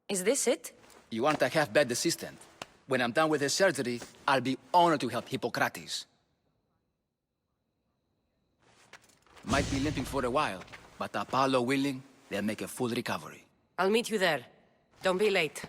Is this it? You want a half-bad assistant? When I'm done with the surgery, I'll be honored to help Hippocrates. Might be limping for a while, but Apollo willing, they'll make a full recovery. I'll meet you there. Don't be late.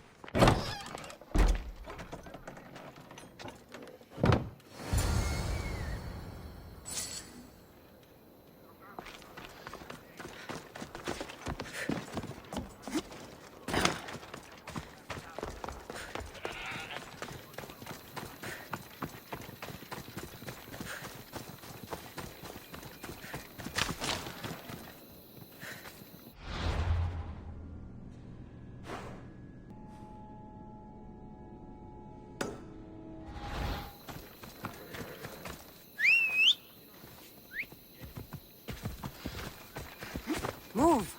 Move!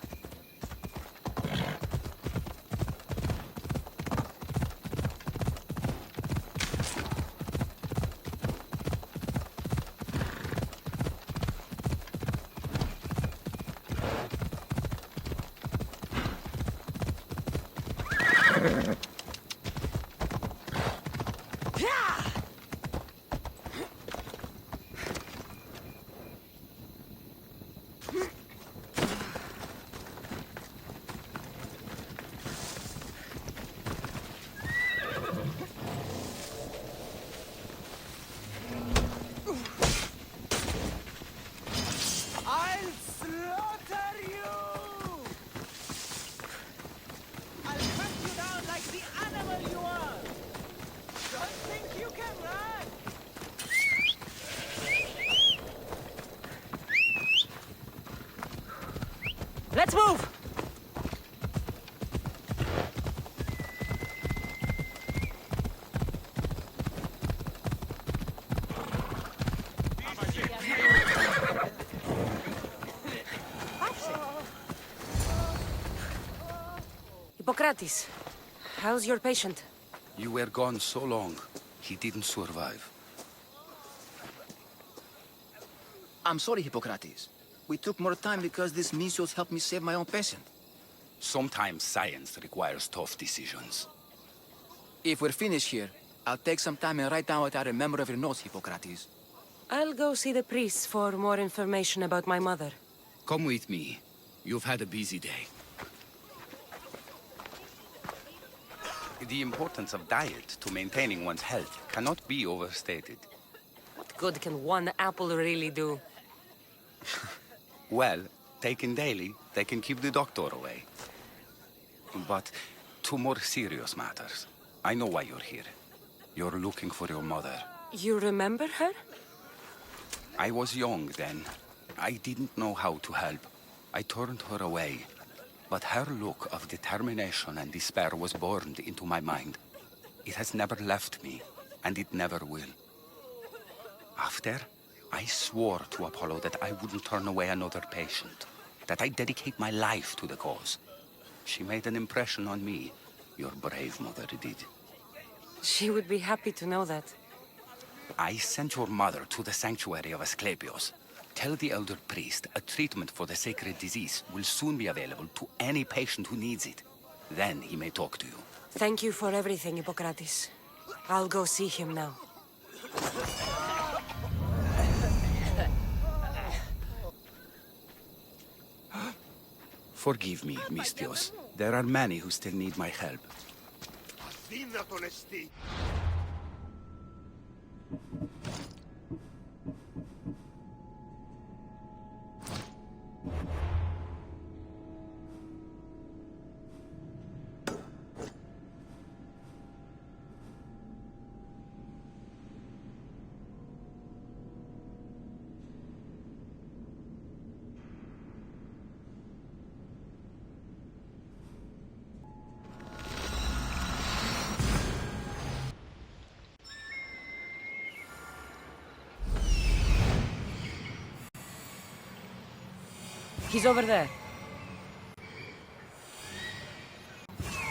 Let's move! Hippocrates, how's your patient? You were gone so long, he didn't survive. I'm sorry, Hippocrates. We took more time because this measles helped me save my own patient. Sometimes science requires tough decisions. If we're finished here, I'll take some time and write down what I remember of your notes, Hippocrates. I'll go see the priest for more information about my mother. Come with me. You've had a busy day. The importance of diet to maintaining one's health cannot be overstated. What good can one apple really do? Well, taken daily, they can keep the doctor away. But to more serious matters. I know why you're here. You're looking for your mother. You remember her? I was young then. I didn't know how to help. I turned her away. But her look of determination and despair was burned into my mind. It has never left me, and it never will. After, I swore to Apollo that I wouldn't turn away another patient, that I'd dedicate my life to the cause. She made an impression on me. Your brave mother did. She would be happy to know that. I sent your mother to the sanctuary of Asclepios. Tell the elder priest a treatment for the sacred disease will soon be available to any patient who needs it. Then he may talk to you. Thank you for everything, Hippocrates. I'll go see him now. Forgive me, Mistios. There are many who still need my help. He's over there.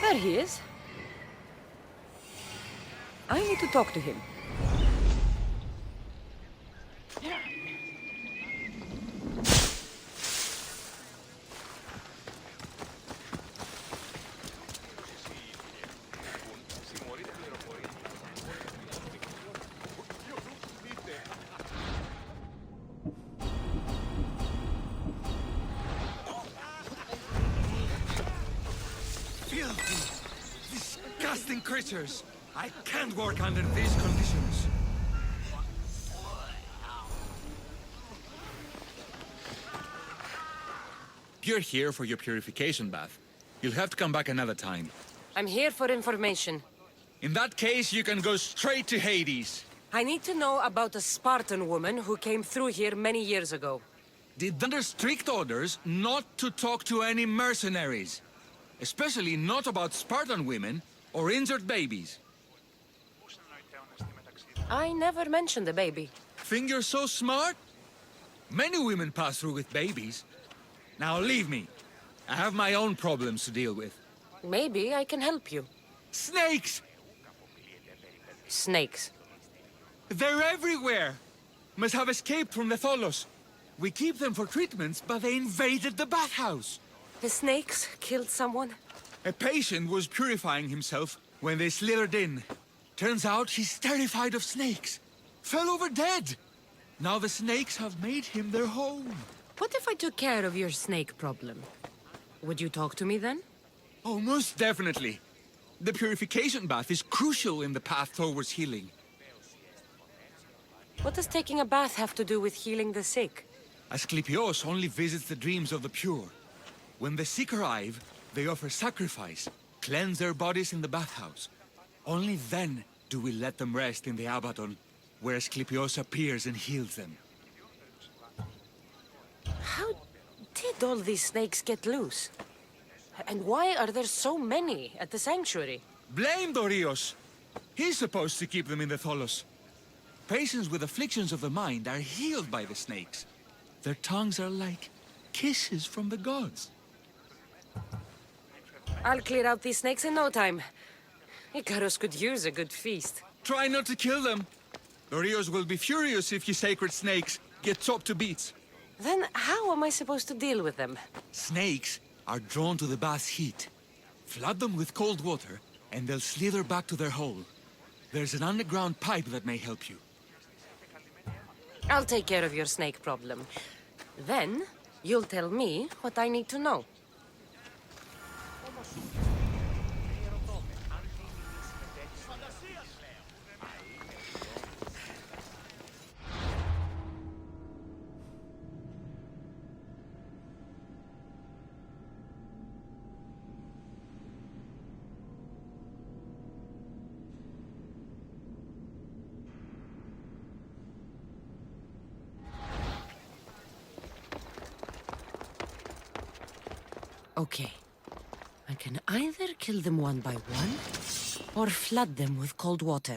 There he is. I need to talk to him. Filthy, disgusting creatures. I can't work under these conditions. You're here for your purification bath. You'll have to come back another time. I'm here for information. In that case, you can go straight to Hades. I need to know about a Spartan woman who came through here many years ago. Did under strict orders not to talk to any mercenaries. Especially not about Spartan women or injured babies. I never mentioned a baby. Think you're so smart? Many women pass through with babies. Now leave me. I have my own problems to deal with. Maybe I can help you. Snakes! Snakes. They're everywhere! Must have escaped from the Tholos. We keep them for treatments, but they invaded the bathhouse. The snakes killed someone? A patient was purifying himself when they slithered in. Turns out he's terrified of snakes. Fell over dead. Now the snakes have made him their home. What if I took care of your snake problem? Would you talk to me then? Oh, most definitely. The purification bath is crucial in the path towards healing. What does taking a bath have to do with healing the sick? Asclepios only visits the dreams of the pure. When the sick arrive, they offer sacrifice, cleanse their bodies in the bathhouse. Only then do we let them rest in the Abaddon, where Asclepios appears and heals them. How did all these snakes get loose? And why are there so many at the sanctuary? Blame Dorios! He's supposed to keep them in the Tholos. Patients with afflictions of the mind are healed by the snakes. Their tongues are like kisses from the gods. I'll clear out these snakes in no time. Icarus could use a good feast. Try not to kill them. Dorios will be furious if you sacred snakes get chopped to bits. Then how am I supposed to deal with them? Snakes are drawn to the bath's heat. Flood them with cold water, and they'll slither back to their hole. There's an underground pipe that may help you. I'll take care of your snake problem. Then, you'll tell me what I need to know. Okay. I can either kill them one by one, or flood them with cold water.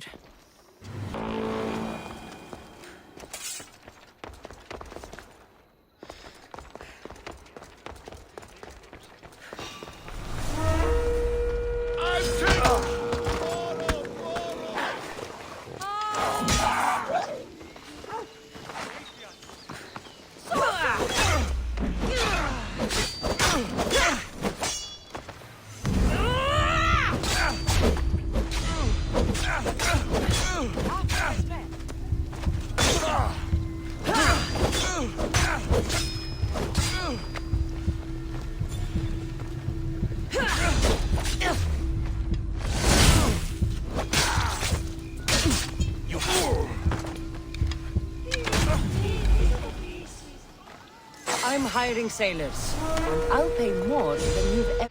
I'm hiring sailors, and I'll pay more than you've ever...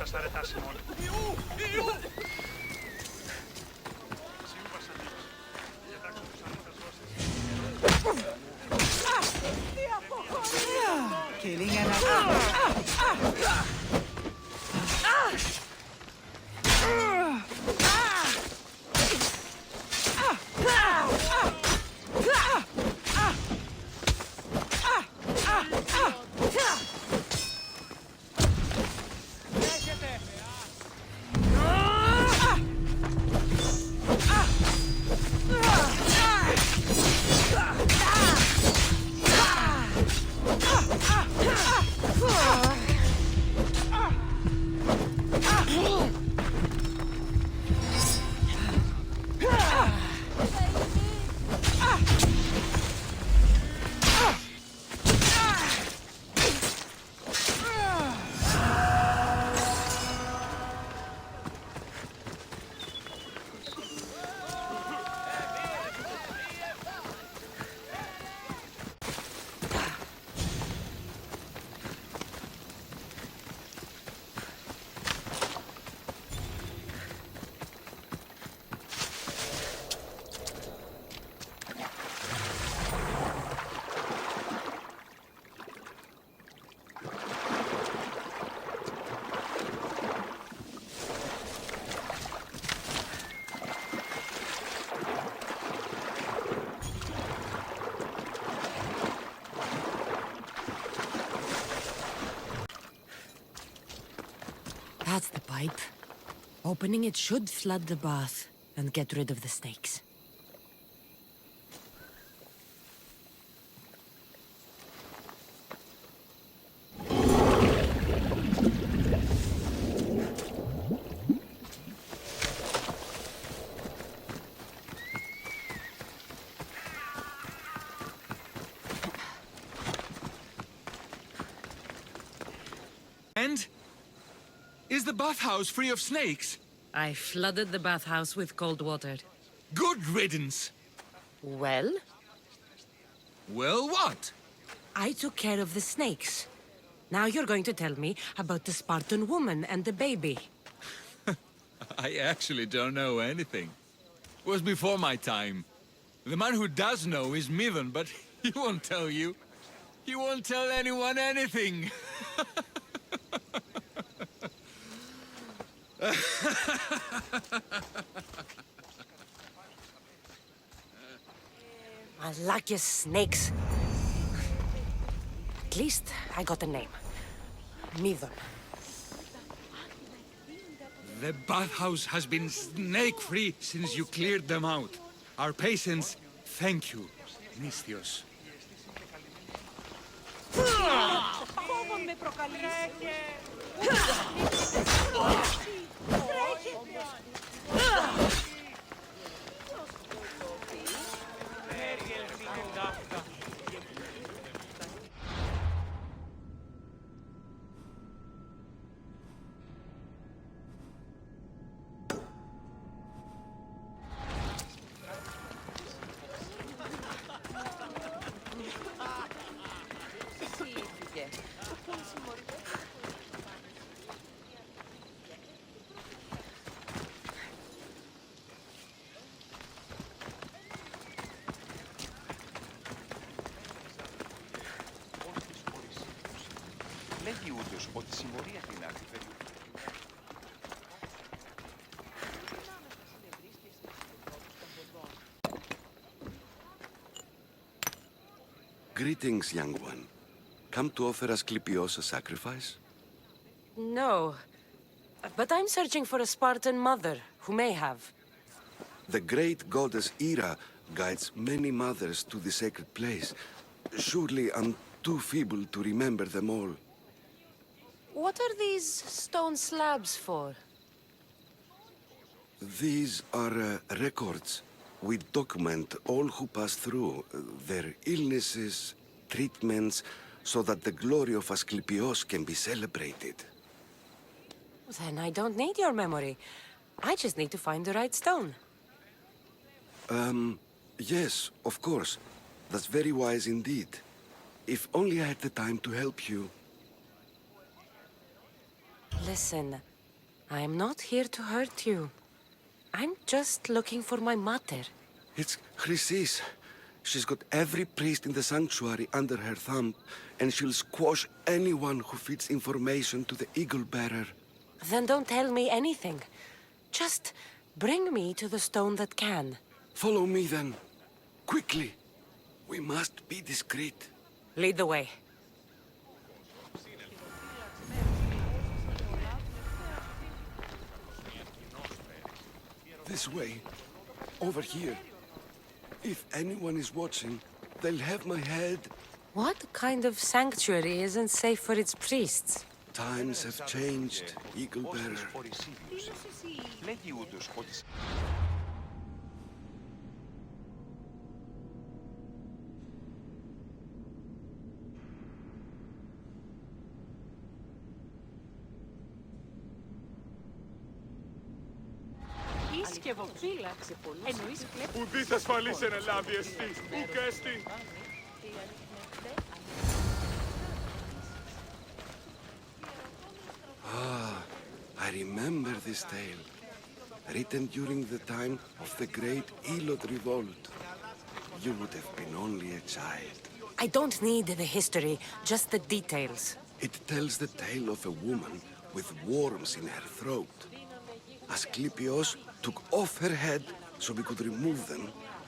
passare Tassimon. Killing an That's the pipe. Opening it should flood the bath and get rid of the snakes. And? Is the bathhouse free of snakes? I flooded the bathhouse with cold water. Good riddance! Well, Well, what? I took care of the snakes. Now you're going to tell me about the Spartan woman and the baby. I actually don't know anything. It was before my time. The man who does know is Midon, but he won't tell you. He won't tell anyone anything. Malakia's snakes. At least I got a name. Midon. The bathhouse has been snake-free since you cleared them out. Our patience, thank you, Nisthios. Λέγει ούτως ότι συμμορία την άκρη περιοχή. Greetings, young one. Come to offer Asclepios a sacrifice? No. But I'm searching for a Spartan mother who may have. The great goddess Ira guides many mothers to the sacred place. Surely I'm too feeble to remember them all. What are these stone slabs for? These are records. We document all who pass through, their illnesses, treatments, so that the glory of Asclepios can be celebrated. Then I don't need your memory. I just need to find the right stone. Yes, of course. That's very wise indeed. If only I had the time to help you. Listen, I'm not here to hurt you. I'm just looking for my mother. It's Chrysis. She's got every priest in the sanctuary under her thumb, and she'll squash anyone who feeds information to the Eagle Bearer. Then don't tell me anything. Just bring me to the stone that can. Follow me then. Quickly. We must be discreet. Lead the way. This way. Over here. If anyone is watching, they'll have my head. What kind of sanctuary isn't safe for its priests? Times have changed, Eagle Bearer. Ο Ρισίλιος λέγει ούτως ότι... Ουδής ασφαλής εν Ελλάδη εστί, ουκ έστι. I remember this tale. Written during the time of the great Elot revolt. You would have been only a child. I don't need the history, just the details. It tells the tale of a woman with worms in her throat. Asclepios took off her head so we could remove them,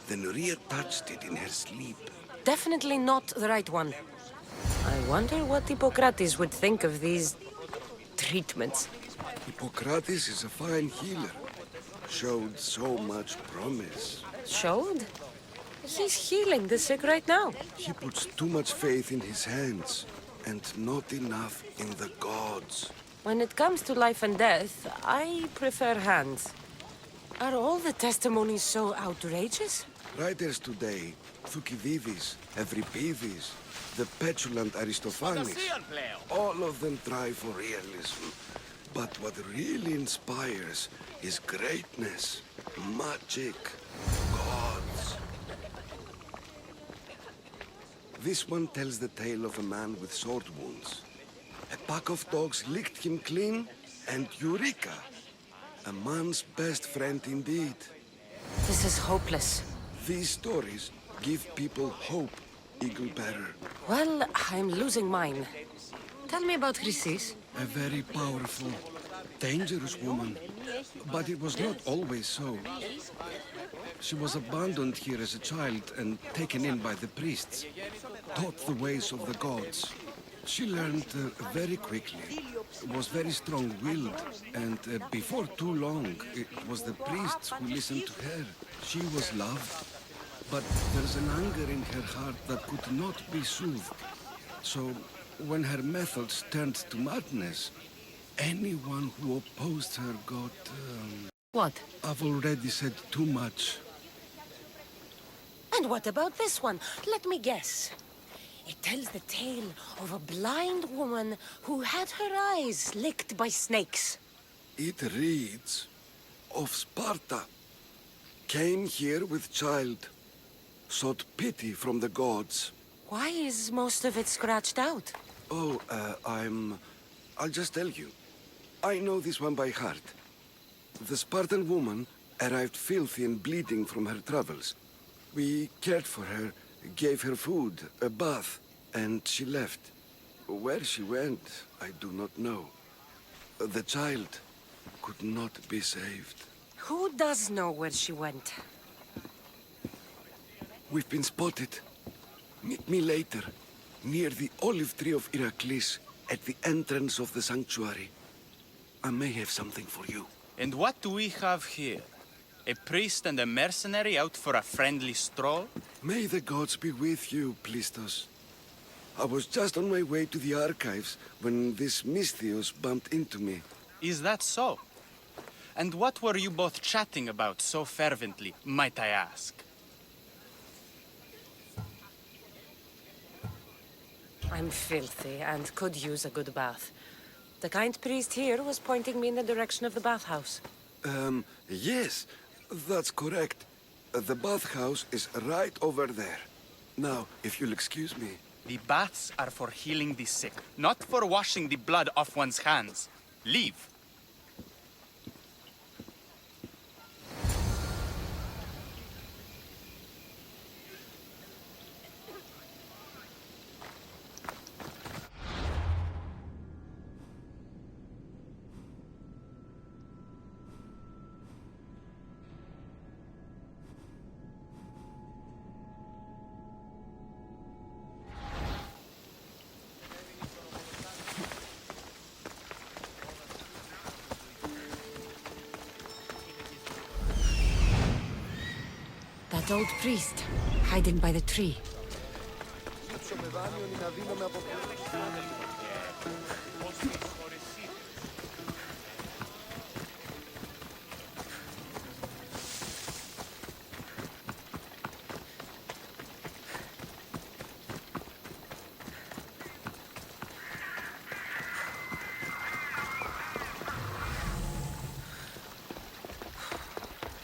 then reattached it in her sleep. Definitely not the right one. I wonder what Hippocrates would think of these treatments. Hippocrates is a fine healer. Showed so much promise. Showed? He's healing the sick right now. He puts too much faith in his hands, and not enough in the gods. When it comes to life and death, I prefer hands. Are all the testimonies so outrageous? Writers today, Thucydides, Euripides, the petulant Aristophanes, all of them try for realism. But what really inspires is greatness, magic, gods. This one tells the tale of a man with sword wounds. A pack of dogs licked him clean, and Eureka! A man's best friend indeed. This is hopeless. These stories give people hope, Eagle Bearer. Well, I'm losing mine. Tell me about Chrysis. A very powerful, dangerous woman. But it was not always so. She was abandoned here as a child and taken in by the priests, taught the ways of the gods. She learned very quickly, was very strong-willed, and before too long, it was the priests who listened to her. She was loved, but there's an anger in her heart that could not be soothed. So, when her methods turned to madness, anyone who opposed her got... What? I've already said too much. And what about this one? Let me guess. It tells the tale of a blind woman who had her eyes licked by snakes. It reads of Sparta. Came here with child, sought pity from the gods. Why is most of it scratched out? Oh, I'll just tell you. I know this one by heart. The Spartan woman arrived filthy and bleeding from her travels. We cared for her, gave her food, a bath, and she left. Where she went, I do not know. The child could not be saved. Who does know where she went? We've been spotted. Meet me later, near the olive tree of Iraklis, at the entrance of the sanctuary. I may have something for you. And what do we have here? A priest and a mercenary out for a friendly stroll? May the gods be with you, Plistos. I was just on my way to the archives when this Misthios bumped into me. Is that so? And what were you both chatting about so fervently, might I ask? I'm filthy and could use a good bath. The kind priest here was pointing me in the direction of the bathhouse. Yes, that's correct. The bathhouse is right over there. Now, if you'll excuse me. The baths are for healing the sick, not for washing the blood off one's hands. Leave. That old priest, hiding by the tree.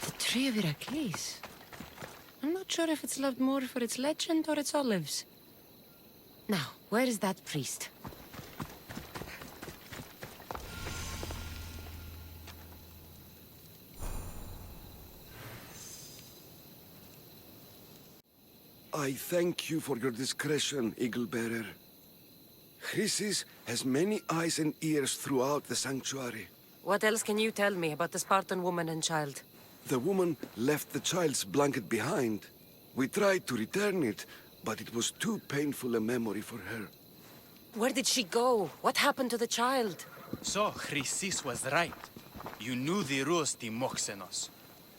The tree of Iraklis. I'm not sure if it's loved more for its legend or its olives. Now, where is that priest? I thank you for your discretion, Eagle Bearer. Chrysis has many eyes and ears throughout the sanctuary. What else can you tell me about the Spartan woman and child? The woman left the child's blanket behind. We tried to return it, but it was too painful a memory for her. Where did she go? What happened to the child? So, Chrysis was right. You knew the rules, Timoxenos.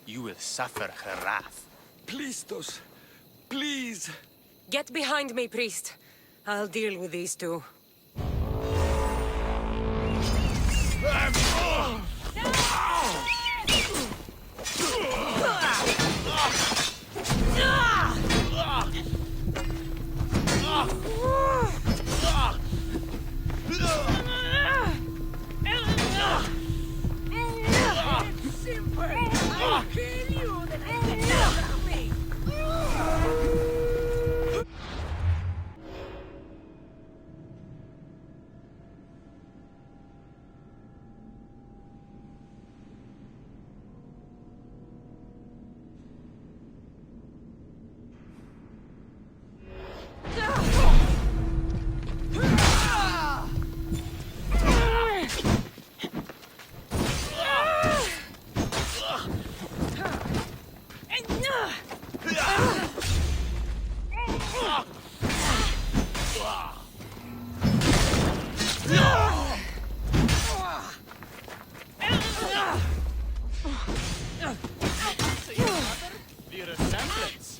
You will suffer her wrath. Plistos, please. Get behind me, priest. I'll deal with these two. The resemblance.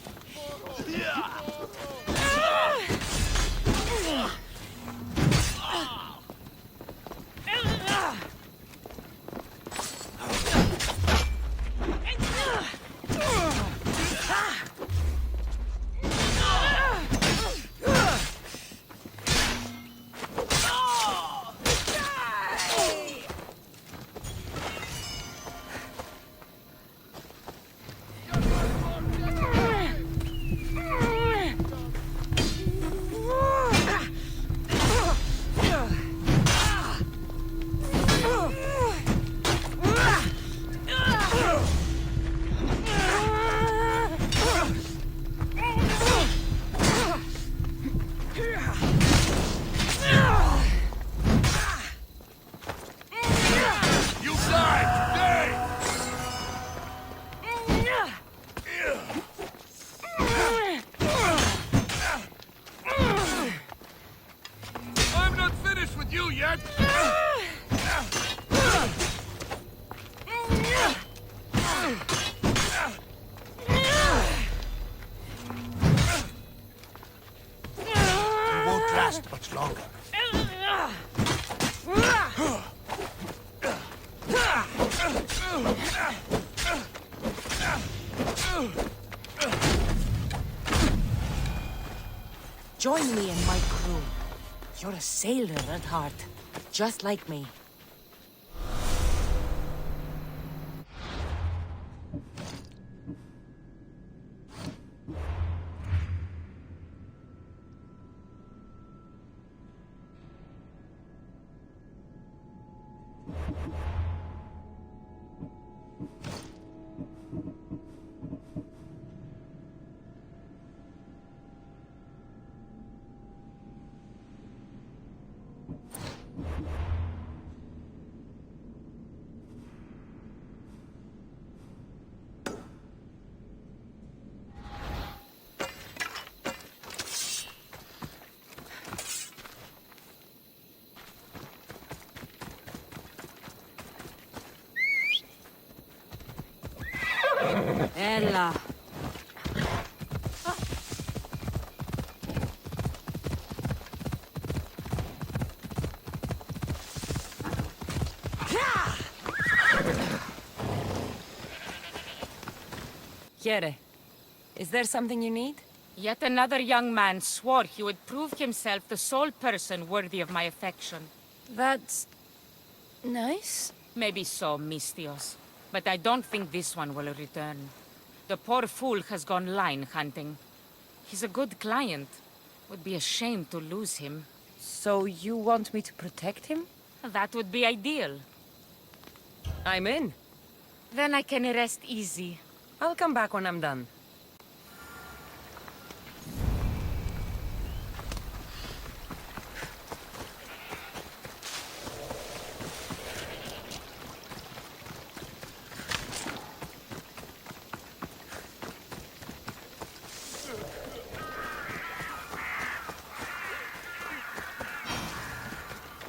Much longer. Join me in my crew. You're a sailor at heart, just like me. Ella. Chiere, is there something you need? Yet another young man swore he would prove himself the sole person worthy of my affection. That's... nice? Maybe so, Mistios. But I don't think this one will return. The poor fool has gone line hunting. He's a good client. Would be a shame to lose him. So you want me to protect him? That would be ideal. I'm in. Then I can rest easy. I'll come back when I'm done.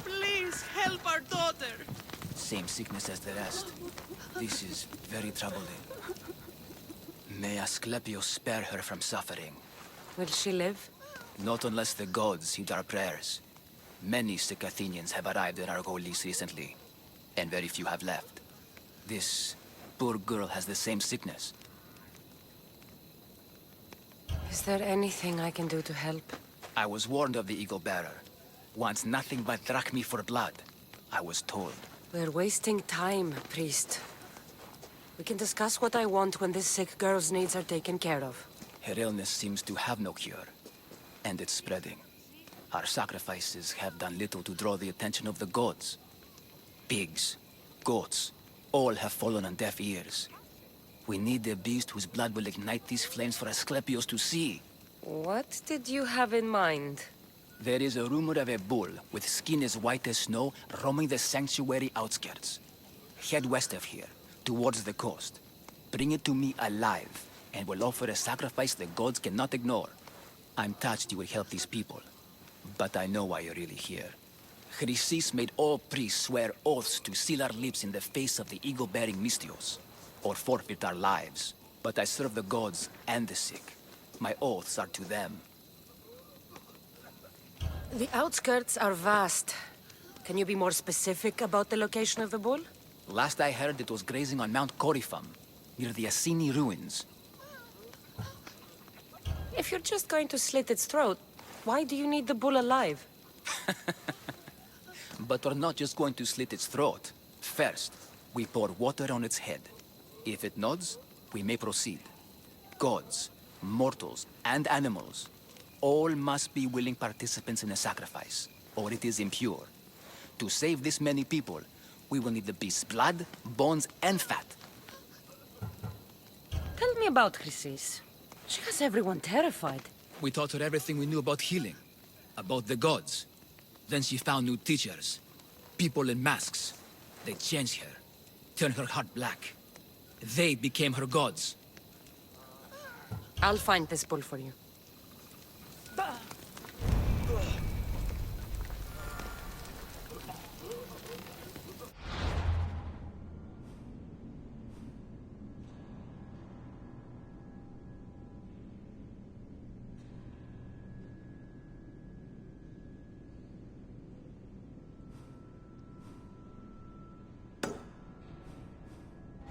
Please help our daughter. Same sickness as the rest. This is very troubling. May Asclepius spare her from suffering. Will she live? Not unless the gods heed our prayers. Many sick Athenians have arrived in Argolis recently, and very few have left. This poor girl has the same sickness. Is there anything I can do to help? I was warned of the Eagle Bearer. Wants nothing but drachmi for blood. I was told. We're wasting time, priest. We can discuss what I want when this sick girl's needs are taken care of. Her illness seems to have no cure, and it's spreading. Our sacrifices have done little to draw the attention of the gods. Pigs, goats, all have fallen on deaf ears. We need a beast whose blood will ignite these flames for Asclepius to see. What did you have in mind? There is a rumor of a bull with skin as white as snow roaming the sanctuary outskirts. Head west of here, towards the coast. Bring it to me alive, and we'll offer a sacrifice the gods cannot ignore. I'm touched you will help these people, but I know why you're really here. Chrysis made all priests swear oaths to seal our lips in the face of the eagle-bearing Mistios, or forfeit our lives. But I serve the gods and the sick. My oaths are to them. The outskirts are vast. Can you be more specific about the location of the bull? Last I heard, it was grazing on Mount Corifum, near the Assini ruins. If you're just going to slit its throat, why do you need the bull alive? But we're not just going to slit its throat. First, we pour water on its head. If it nods, we may proceed. Gods, mortals, and animals, all must be willing participants in a sacrifice, or it is impure. To save this many people, we will need the beast's blood, bones, and fat. Tell me about Chrysis. She has everyone terrified. We taught her everything we knew about healing, about the gods. Then she found new teachers, people in masks. They changed her, turned her heart black. They became her gods. I'll find this bull for you.